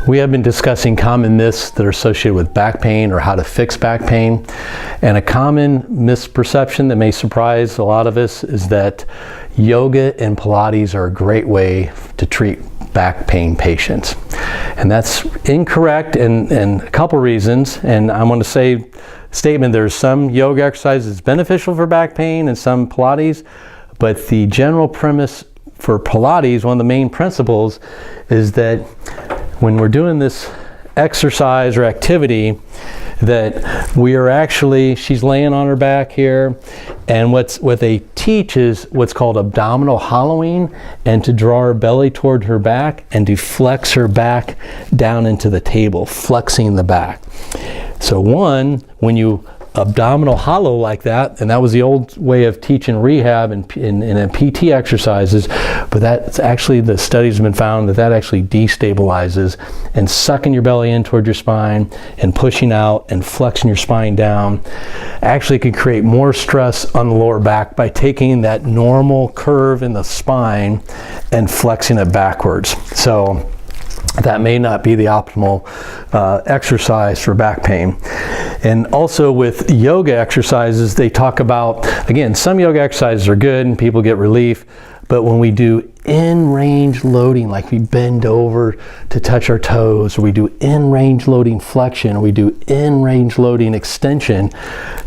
We have been discussing common myths that are associated with back pain or how to fix back pain. And a common misperception that may surprise a lot of us is that yoga and Pilates are a great way to treat back pain patients. And that's incorrect and a couple reasons. And I want to say statement, there's some yoga exercises beneficial for back pain and some Pilates, but the general premise for Pilates, one of the main principles, is that when we're doing this exercise or activity, that we are actually, she's laying on her back here, and what they teach is what's called abdominal hollowing, and to draw her belly toward her back and to flex her back down into the table, flexing the back. So one, when you abdominal hollow like that, and that was the old way of teaching rehab and PT exercises, but that's actually, the studies have been found that actually destabilizes, and sucking your belly in toward your spine and pushing out and flexing your spine down actually can create more stress on the lower back by taking that normal curve in the spine and flexing it backwards. So that may not be the optimal exercise for back pain. And also with yoga exercises, they talk about, again, some yoga exercises are good and people get relief, but when we do in-range loading, like we bend over to touch our toes, or we do in-range loading flexion, or we do in-range loading extension,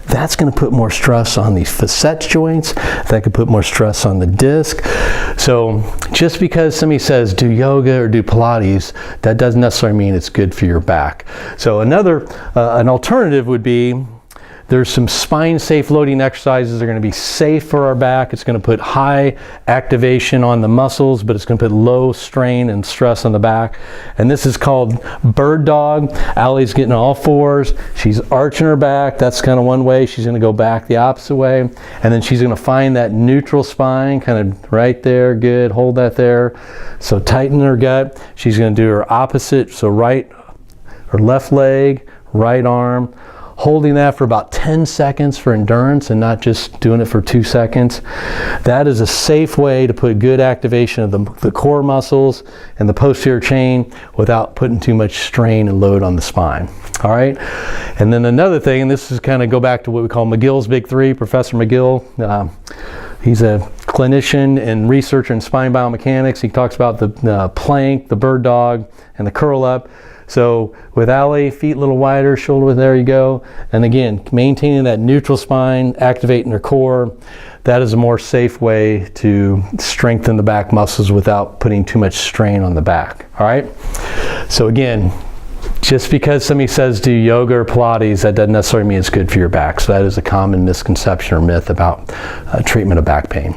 that's going to put more stress on these facet joints. That could put more stress on the disc. So just because somebody says do yoga or do Pilates, that doesn't necessarily mean it's good for your back. So another, an alternative would be, there's some spine-safe loading exercises that are going to be safe for our back. It's going to put high activation on the muscles, but it's going to put low strain and stress on the back. And this is called bird dog. Allie's getting all fours. She's arching her back. That's kind of one way. She's going to go back the opposite way. And then she's going to find that neutral spine, kind of right there. Good. Hold that there. So tighten her gut. She's going to do her opposite. So right or left leg, right arm. Holding that for about 10 seconds for endurance and not just doing it for 2 seconds. That is a safe way to put good activation of the core muscles and the posterior chain without putting too much strain and load on the spine. All right. And then another thing, and this is kind of go back to what we call McGill's Big Three, Professor McGill. He's a clinician and researcher in spine biomechanics. He talks about the plank, the bird dog, and the curl up. So with Allie, feet a little wider, shoulder width, there you go. And again, maintaining that neutral spine, activating her core, that is a more safe way to strengthen the back muscles without putting too much strain on the back. All right. So again, just because somebody says do yoga or Pilates, that doesn't necessarily mean it's good for your back. So that is a common misconception or myth about treatment of back pain.